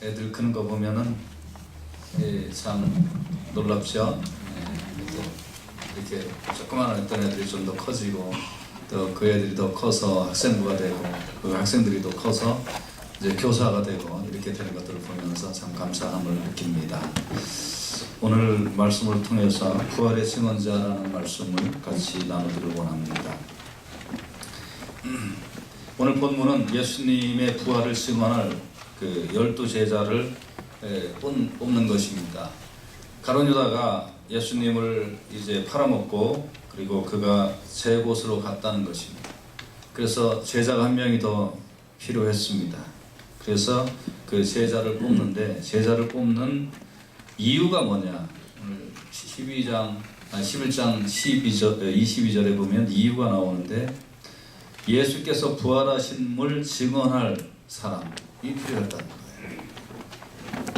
애들 크는 거 보면은 참 놀랍죠. 이렇게 조그마한 어떤 애들이 좀 더 커지고 또 그 애들이 더 커서 학생부가 되고 그 학생들이 더 커서 이제 교사가 되고 이렇게 되는 것들을 보면서 참 감사함을 느낍니다. 오늘 말씀을 통해서 부활의 증언자라는 말씀을 같이 나누기를 원합니다. 오늘 본문은 예수님의 부활을 증언할 그 12제자를 뽑는 것입니다. 가룟 유다가 예수님을 이제 팔아먹고 그리고 그가 제 곳으로 갔다는 것입니다. 그래서 제자가 한 명이 더 필요했습니다. 그래서 그 제자를 뽑는데 제자를 뽑는 이유가 뭐냐? 오늘 11장 22절에 보면 이유가 나오는데 예수께서 부활하심을 증언할 사람이 필요했다는 거예요.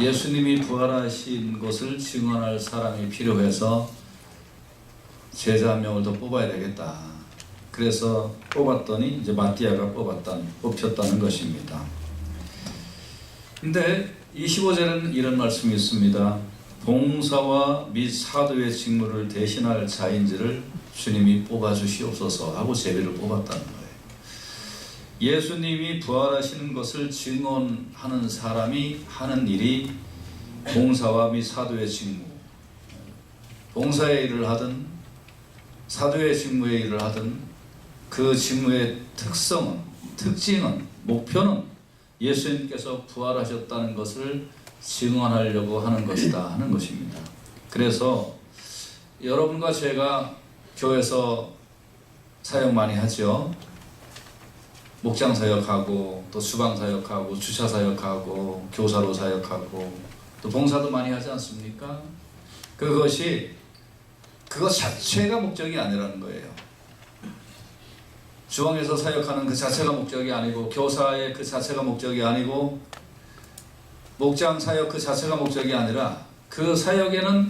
예수님이 부활하신 것을 증언할 사람이 필요해서 제자 한 명을 더 뽑아야 되겠다. 그래서 뽑았더니 이제 마띠아가 뽑혔다는 것입니다. 근데 25절에는 이런 말씀이 있습니다. 봉사와 및 사도의 직무를 대신할 자인지를 주님이 뽑아주시옵소서 하고 제비를 뽑았다는 거예요. 예수님이 부활하시는 것을 증언하는 사람이 하는 일이 봉사와 및 사도의 직무, 봉사의 일을 하든 사도의 직무의 일을 하든 그 직무의 특징은, 목표는 예수님께서 부활하셨다는 것을 증언하려고 하는 것이다 하는 것입니다. 그래서 여러분과 제가 교회에서 사역 많이 하죠. 목장 사역하고 또 주방 사역하고 주차 사역하고 교사로 사역하고 또 봉사도 많이 하지 않습니까? 그것 자체가 목적이 아니라는 거예요. 주방에서 사역하는 그 자체가 목적이 아니고 교사의 그 자체가 목적이 아니고 목장 사역 그 자체가 목적이 아니라 그 사역에는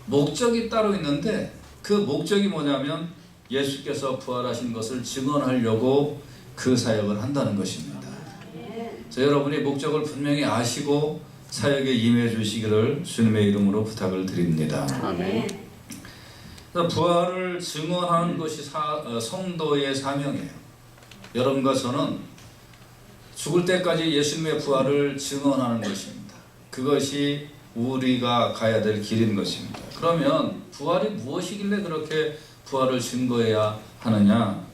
목적이 따로 있는데 그 목적이 뭐냐면 예수께서 부활하신 것을 증언하려고 그 사역을 한다는 것입니다. 그래서 여러분이 목적을 분명히 아시고 사역에 임해 주시기를 주님의 이름으로 부탁을 드립니다. 아멘. 부활을 증언하는 것이 성도의 사명이에요. 여러분과 저는 죽을 때까지 예수님의 부활을 증언하는 것입니다. 그것이 우리가 가야 될 길인 것입니다. 그러면 부활이 무엇이길래 그렇게 부활을 증거해야 하느냐?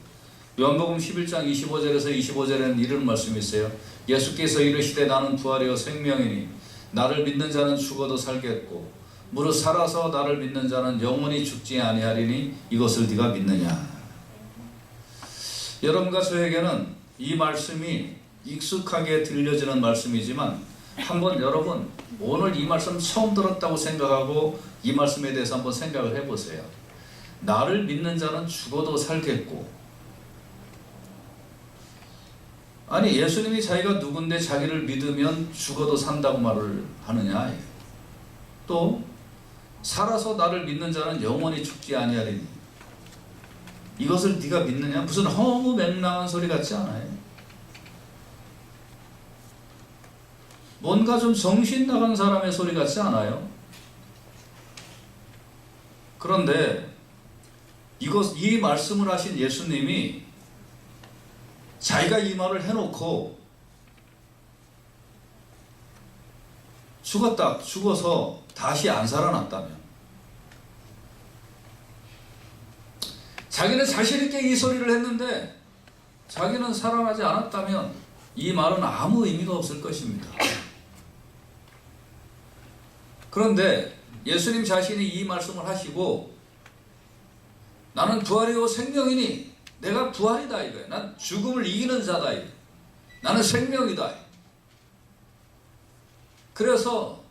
요한복음 11장 25절에서 25절에는 이런 말씀이 있어요. 예수께서 이르시되 나는 부활이요 생명이니 나를 믿는 자는 죽어도 살겠고 무릇 살아서 나를 믿는 자는 영원히 죽지 아니하리니 이것을 네가 믿느냐. 여러분과 저에게는 이 말씀이 익숙하게 들려지는 말씀이지만 한번 여러분 오늘 이 말씀 처음 들었다고 생각하고 이 말씀에 대해서 한번 생각을 해보세요. 나를 믿는 자는 죽어도 살겠고, 아니 예수님이 자기가 누군데 자기를 믿으면 죽어도 산다고 말을 하느냐. 또 살아서 나를 믿는 자는 영원히 죽지 아니하리니 이것을 네가 믿느냐. 무슨 허무맹랑한 소리 같지 않아요? 뭔가 좀 정신 나간 사람의 소리 같지 않아요? 그런데 이 말씀을 하신 예수님이 자기가 이 말을 해놓고 죽어서 다시 안 살아났다면, 자기는 자신있게 이 소리를 했는데 자기는 살아나지 않았다면 이 말은 아무 의미가 없을 것입니다. 그런데 예수님 자신이 이 말씀을 하시고 나는 부활이요 생명이니 내가 부활이다 이거예요. 난 죽음을 이기는 자다 이거예요. 나는 생명이다. 그래서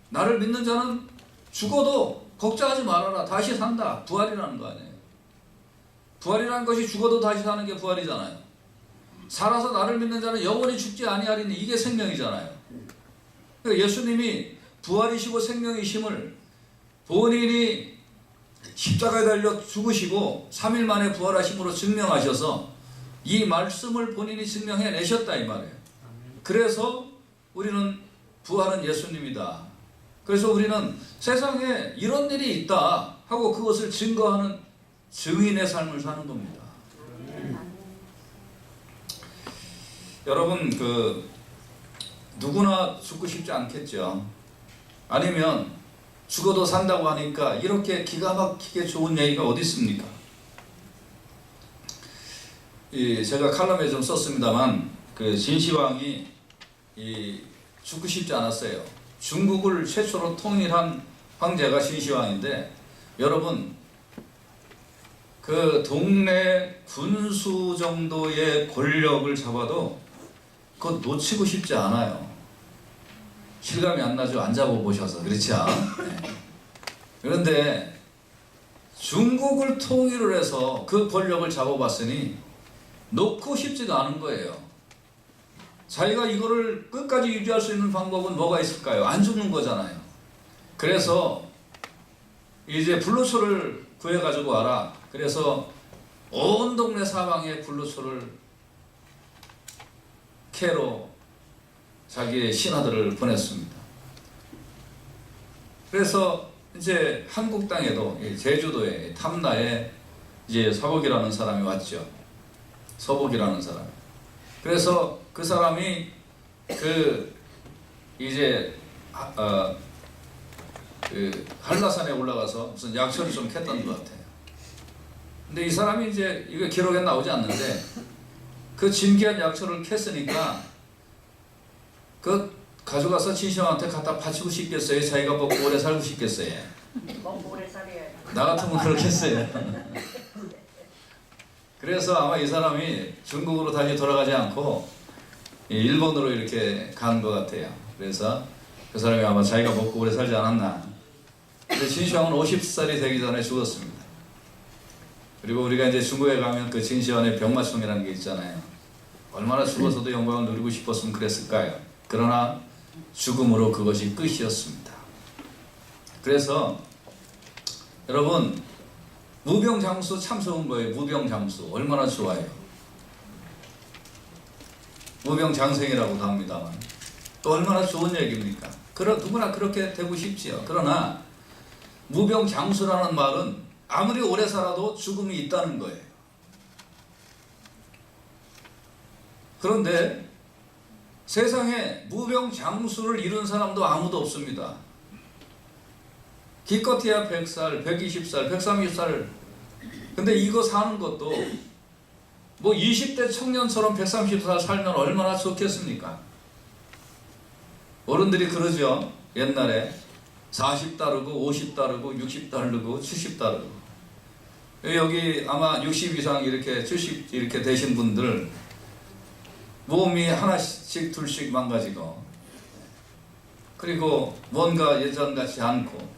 나를 믿는 자는 죽어도 걱정하지 말아라. 다시 산다. 부활이라는 거 아니에요. 부활이라는 것이 죽어도 다시 사는 게 부활이잖아요. 살아서 나를 믿는 자는 영원히 죽지 아니하리니 이게 생명이잖아요. 그러니까 예수님이 부활이시고 생명이심을 본인이 십자가에 달려 죽으시고 3일 만에 부활하심으로 증명하셔서 이 말씀을 본인이 증명해내셨다 이 말이에요. 그래서 우리는 부활은 예수님이다. 그래서 우리는 세상에 이런 일이 있다 하고 그것을 증거하는 증인의 삶을 사는 겁니다. 여러분, 누구나 죽고 싶지 않겠죠. 아니면 죽어도 산다고 하니까 이렇게 기가 막히게 좋은 얘기가 어디 있습니까? 제가 칼럼에 좀 썼습니다만 진시황이 죽고 싶지 않았어요. 중국을 최초로 통일한 황제가 진시황인데, 여러분 그 동네 군수 정도의 권력을 잡아도 그거 놓치고 싶지 않아요. 실감이 안 나죠? 안 잡아보셔서. 그렇죠? 네. 그런데 중국을 통일을 해서 그 권력을 잡아봤으니 놓고 싶지가 않은 거예요. 자기가 이거를 끝까지 유지할 수 있는 방법은 뭐가 있을까요? 안 죽는 거잖아요. 그래서 이제 불로초를 구해가지고 와라. 그래서 온 동네 사방에 불로초를 캐로 자기의 신하들을 보냈습니다. 그래서 이제 한국 땅에도 제주도에 탐나에 이제 서복이라는 사람이 왔죠. 서복이라는 사람. 그래서 그 사람이 이제 한라산에 올라가서 무슨 약초를 좀 캤던 것 같아요. 근데 이 사람이 이제 이거 기록에 나오지 않는데 그 진귀한 약초를 캤으니까 그 가져가서 진시황한테 갖다 바치고 싶겠어요? 자기가 먹고 오래 살고 싶겠어요? 먹고 오래 살아야 나 같으면 그렇겠어요. 그래서 아마 이 사람이 중국으로 다시 돌아가지 않고 일본으로 이렇게 간 것 같아요. 그래서 그 사람이 아마 자기가 먹고 오래 살지 않았나. 근데 진시황은 50살이 되기 전에 죽었습니다. 그리고 우리가 이제 중국에 가면 그 진시황의 병마총이라는 게 있잖아요. 얼마나 죽어서도 영광을 누리고 싶었으면 그랬을까요? 그러나 죽음으로 그것이 끝이었습니다. 그래서 여러분, 무병장수 참 좋은 거예요. 무병장수 얼마나 좋아요. 무병장생이라고도 합니다만 또 얼마나 좋은 얘기입니까? 누구나 그렇게 되고 싶지요. 그러나 무병장수라는 말은 아무리 오래 살아도 죽음이 있다는 거예요. 그런데 세상에 무병장수를 이룬 사람도 아무도 없습니다. 기껏해야 100살, 120살, 130살. 근데 이거 사는 것도 뭐 20대 청년처럼 130살 살면 얼마나 좋겠습니까? 어른들이 그러죠. 옛날에 40 따르고 50 따르고 60 따르고 70 따르고. 여기 아마 60 이상 이렇게 70 이렇게 되신 분들 몸이 하나씩 둘씩 망가지고, 그리고 뭔가 예전 같지 않고.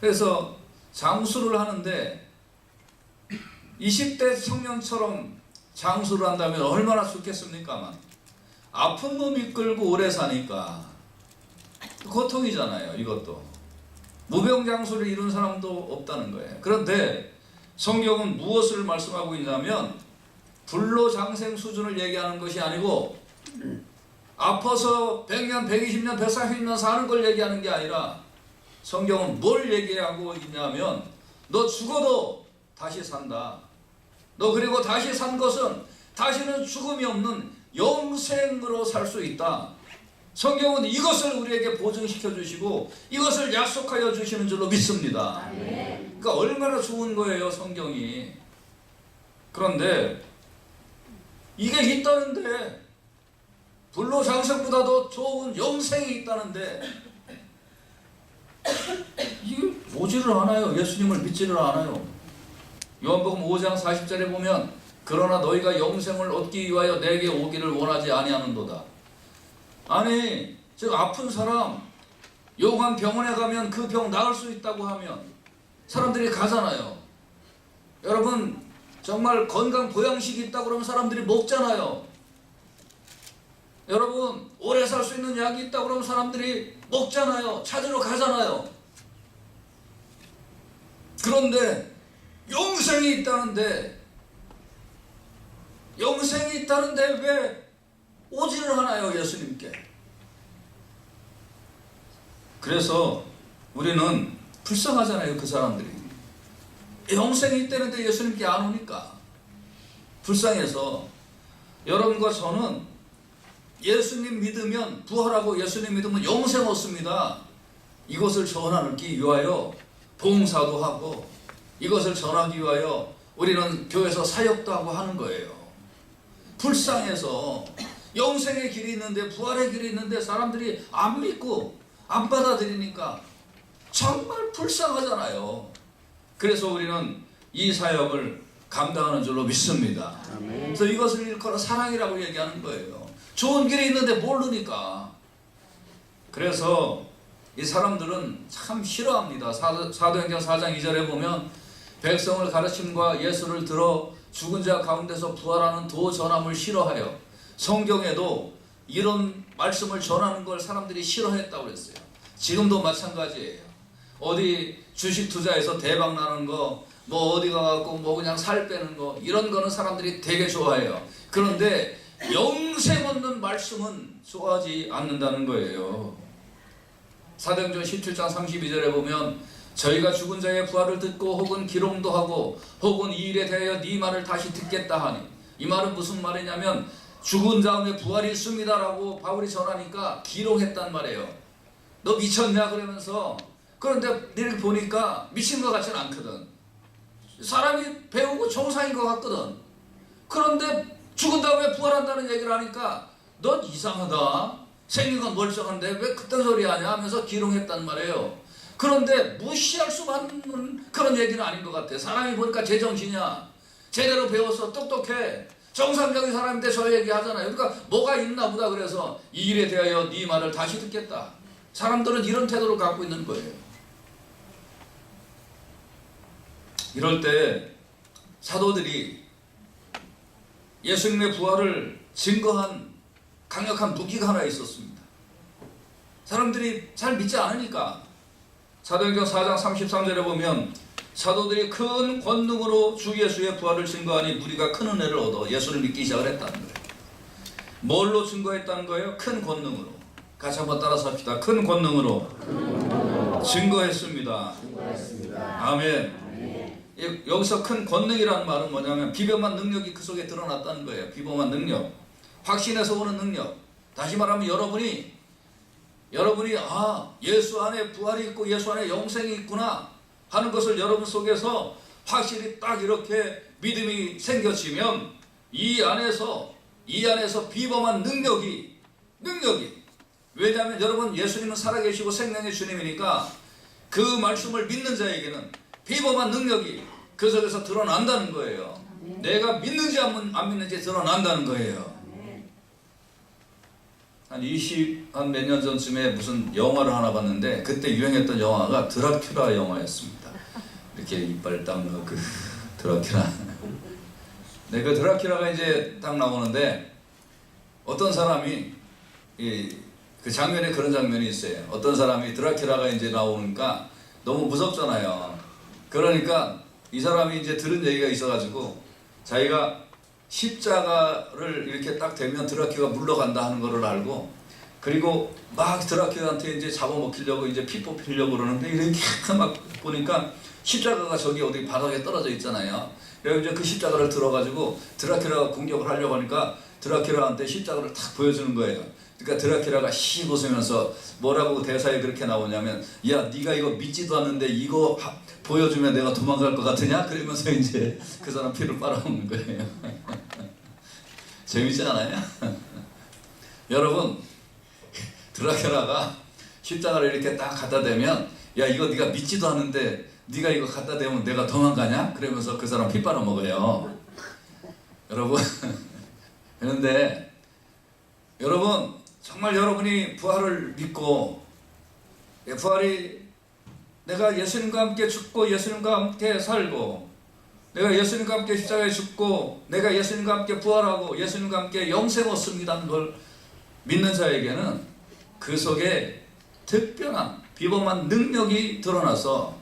그래서 장수를 하는데 20대 청년처럼 장수를 한다면 얼마나 좋겠습니까만, 아픈 몸 이끌고 오래 사니까 고통이잖아요. 이것도 무병장수를 이룬 사람도 없다는 거예요. 그런데 성경은 무엇을 말씀하고 있냐면 불로장생 수준을 얘기하는 것이 아니고 아파서 100년, 120년, 140년 사는 걸 얘기하는 게 아니라 성경은 뭘 얘기하고 있냐면 너 죽어도 다시 산다. 너 그리고 다시 산 것은 다시는 죽음이 없는 영생으로 살 수 있다. 성경은 이것을 우리에게 보증시켜 주시고 이것을 약속하여 주시는 줄로 믿습니다. 그러니까 얼마나 좋은 거예요, 성경이. 그런데 이게 있다는데, 불로장생보다도 좋은 영생이 있다는데 이게 오지를 않아요. 예수님을 믿지를 않아요. 요한복음 5장 40절에 보면 그러나 너희가 영생을 얻기 위하여 내게 오기를 원하지 아니하는도다. 아니, 저 아픈 사람 요한 병원에 가면 그 병 나을 수 있다고 하면 사람들이 가잖아요. 여러분, 정말 건강 보양식이 있다고 그러면 사람들이 먹잖아요. 여러분, 오래 살 수 있는 약이 있다고 그러면 사람들이 먹잖아요. 찾으러 가잖아요. 그런데 영생이 있다는데 왜 오지를 않아요, 예수님께? 그래서 우리는 불쌍하잖아요. 그 사람들이 영생이 있다는데 예수님께 안 오니까 불쌍해서 여러분과 저는 예수님 믿으면 부활하고 예수님 믿으면 영생 얻습니다. 이것을 전하기 위하여 봉사도 하고 이것을 전하기 위하여 우리는 교회에서 사역도 하고 하는 거예요. 불쌍해서 영생의 길이 있는데 부활의 길이 있는데 사람들이 안 믿고 안 받아들이니까 정말 불쌍하잖아요. 그래서 우리는 이 사역을 감당하는 줄로 믿습니다. 그래서 이것을 일컬어 사랑이라고 얘기하는 거예요. 좋은 길이 있는데 모르니까. 그래서 이 사람들은 참 싫어합니다. 사도행전 4장 2절에 보면 백성을 가르침과 예수를 들어 죽은 자 가운데서 부활하는 도 전함을 싫어하여 성경에도 이런 말씀을 전하는 걸 사람들이 싫어했다고 그랬어요. 지금도 마찬가지예요. 어디 주식 투자해서 대박 나는 거, 뭐 어디 가갖고 뭐 그냥 살 빼는 거, 이런 거는 사람들이 되게 좋아해요. 그런데 영생 얻는 말씀은 좋아하지 않는다는 거예요. 사도행전 17장 32절에 보면 저희가 죽은 자의 부활을 듣고 혹은 기롱도 하고 혹은 이 일에 대하여 네 말을 다시 듣겠다 하니, 이 말은 무슨 말이냐면 죽은 다음에 부활이 있습니다 라고 바울이 전하니까 기롱했단 말이에요. 너 미쳤냐 그러면서. 그런데 이렇게 보니까 미친 것 같지는 않거든. 사람이 배우고 정상인 것 같거든. 그런데 죽은 다음에 부활한다는 얘기를 하니까 넌 이상하다, 생긴 건 멀쩡한데 왜 그딴 소리 하냐 하면서 기롱했단 말이에요. 그런데 무시할 수만은 그런 얘기는 아닌 것 같아. 사람이 보니까 제정신이야, 제대로 배워서 똑똑해, 정상적인 사람인데 저 얘기 하잖아요. 그러니까 뭐가 있나 보다. 그래서 이 일에 대하여 네 말을 다시 듣겠다. 사람들은 이런 태도를 갖고 있는 거예요. 이럴 때 사도들이 예수님의 부활을 증거한 강력한 무기가 하나 있었습니다. 사람들이 잘 믿지 않으니까 사도행전 4장 33절에 보면 사도들이 큰 권능으로 주 예수의 부활을 증거하니 무리가 큰 은혜를 얻어 예수를 믿기 시작을 했다는 거예요. 뭘로 증거했다는 거예요? 큰 권능으로. 같이 한번 따라서 합시다. 큰 권능으로 증거했습니다. 아멘. 여기서 큰 권능이라는 말은 뭐냐면 비범한 능력이 그 속에 드러났다는 거예요. 비범한 능력, 확신에서 오는 능력. 다시 말하면 여러분이 예수 안에 부활이 있고 예수 안에 영생이 있구나 하는 것을 여러분 속에서 확실히 딱 이렇게 믿음이 생겨지면 이 안에서 비범한 능력이 왜냐하면 여러분 예수님은 살아계시고 생명의 주님이니까 그 말씀을 믿는 자에게는 비범한 능력이 그 속에서 드러난다는 거예요. 내가 믿는지 안 믿는지 드러난다는 거예요. 한 몇 년 전쯤에 무슨 영화를 하나 봤는데 그때 유행했던 영화가 드라큘라 영화였습니다. 이렇게 이빨 딱 넣고 그 드라큘라. 네, 그 드라큘라가 이제 딱 나오는데 어떤 사람이 그 장면에 그런 장면이 있어요. 어떤 사람이 드라큘라가 이제 나오니까 너무 무섭잖아요. 그러니까 이 사람이 이제 들은 얘기가 있어가지고 자기가 십자가를 이렇게 딱 대면 드라큘라가 물러간다 하는 거를 알고, 그리고 막 드라큘라한테 이제 잡아먹히려고 이제 피 뽑히려고 그러는데 이렇게 막 보니까 십자가가 저기 어디 바닥에 떨어져 있잖아요. 그래서 이제 그 십자가를 들어가지고 드라큘라가 공격을 하려고 하니까 드라큘라한테 십자가를 탁 보여주는 거예요. 그러니까 드라큘라가 씩 웃으면서 뭐라고 대사에 그렇게 나오냐면, 야 네가 이거 믿지도 않는데 이거 보여주면 내가 도망갈 것 같으냐? 그러면서 이제 그 사람 피를 빨아먹는 거예요. 재밌지 않아요? 여러분, 드라큘라가 십자가를 이렇게 딱 갖다 대면, 야 이거 네가 믿지도 않는데 네가 이거 갖다 대면 내가 도망가냐? 그러면서 그 사람 피 빨아먹어요. 여러분, 그런데 여러분, 정말 여러분이 부활을 믿고, 부활이 내가 예수님과 함께 죽고 예수님과 함께 살고, 내가 예수님과 함께 십자가에 죽고 내가 예수님과 함께 부활하고 예수님과 함께 영생 얻습니다 하는 걸 믿는 자에게는 그 속에 특별한 비범한 능력이 드러나서,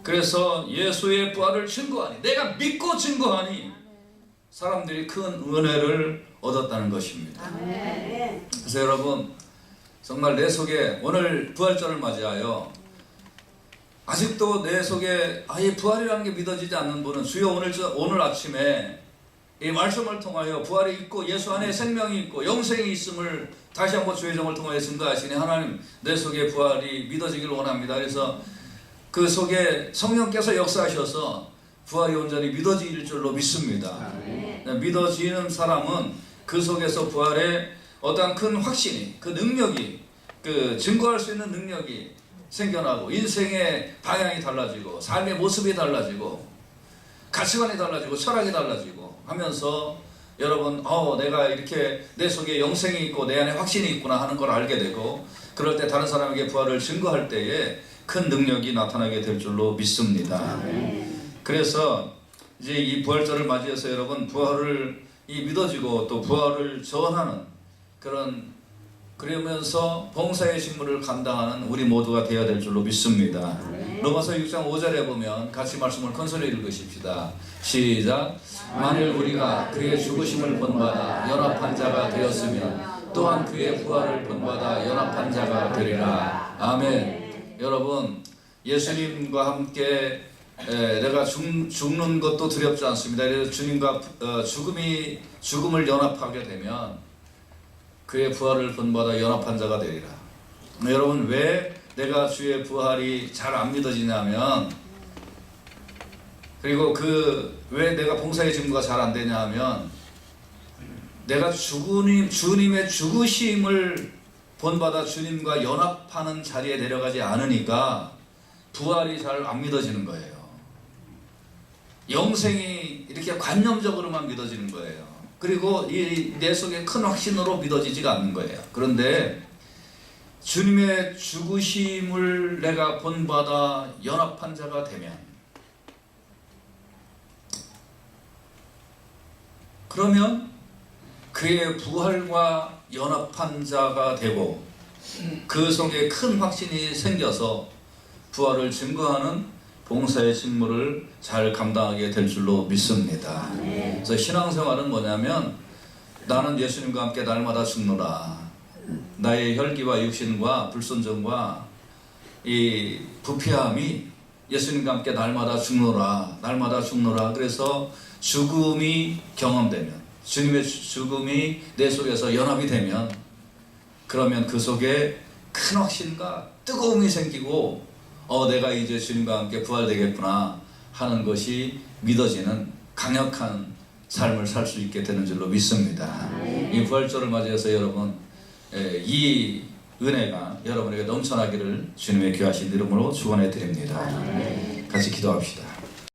그래서 예수의 부활을 증거하니, 내가 믿고 증거하니 사람들이 큰 은혜를 얻었다는 것입니다. 그래서 여러분, 정말 내 속에 오늘 부활절을 맞이하여 아직도 내 속에 아예 부활이라는 게 믿어지지 않는 분은 주여 오늘 아침에 이 말씀을 통하여 부활이 있고 예수 안에 생명이 있고 영생이 있음을 다시 한번 주의 종을 통하여 증거하시니 하나님 내 속에 부활이 믿어지기를 원합니다. 그래서 그 속에 성령께서 역사하셔서 부활이 온전히 믿어질 줄로 믿습니다. 믿어지는 사람은 그 속에서 부활의 어떠한 큰 확신이, 그 능력이, 그 증거할 수 있는 능력이 생겨나고 인생의 방향이 달라지고 삶의 모습이 달라지고 가치관이 달라지고 철학이 달라지고 하면서 여러분 내가 이렇게 내 속에 영생이 있고 내 안에 확신이 있구나 하는 걸 알게 되고 그럴 때 다른 사람에게 부활을 증거할 때에 큰 능력이 나타나게 될 줄로 믿습니다. 그래서 이제 이 부활절을 맞이해서 여러분 부활을 믿어지고 또 부활을 전하는 그러면서 봉사의 직무를 감당하는 우리 모두가 되어야 될 줄로 믿습니다. 로마서 6장 5절에 보면 같이 말씀을 큰소리 읽으십시다. 시작. 만일 우리가 그의 죽으심을 본받아 연합한 자가 되었으면 또한 그의 부활을 본받아 연합한 자가 되리라. 아멘. 여러분 예수님과 함께 내가 죽는 것도 두렵지 않습니다. 그래서 주님과 죽음을 연합하게 되면 그의 부활을 본받아 연합한 자가 되리라. 여러분 왜 내가 주의 부활이 잘 안 믿어지냐면 그리고 왜 내가 봉사의 직무가 잘 안 되냐 하면 내가 주님의 죽으심을 본받아 주님과 연합하는 자리에 내려가지 않으니까 부활이 잘 안 믿어지는 거예요. 영생이 이렇게 관념적으로만 믿어지는 거예요. 그리고 내 속에 큰 확신으로 믿어지지가 않는 거예요. 그런데 주님의 죽으심을 내가 본받아 연합한 자가 되면 그러면 그의 부활과 연합한 자가 되고 그 속에 큰 확신이 생겨서 부활을 증거하는 봉사의 직무를 잘 감당하게 될 줄로 믿습니다. 그래서 신앙생활은 뭐냐면 나는 예수님과 함께 날마다 죽노라. 나의 혈기와 육신과 불순종과 이 부패함이 예수님과 함께 날마다 죽노라. 날마다 죽노라. 그래서 죽음이 경험되면 주님의 죽음이 내 속에서 연합이 되면 그러면 그 속에 큰 확신과 뜨거움이 생기고 내가 이제 주님과 함께 부활되겠구나 하는 것이 믿어지는 강력한 삶을 살 수 있게 되는 줄로 믿습니다. 이 부활절을 맞이해서 여러분 이 은혜가 여러분에게 넘쳐나기를 주님의 귀하신 이름으로 축원해 드립니다. 같이 기도합시다.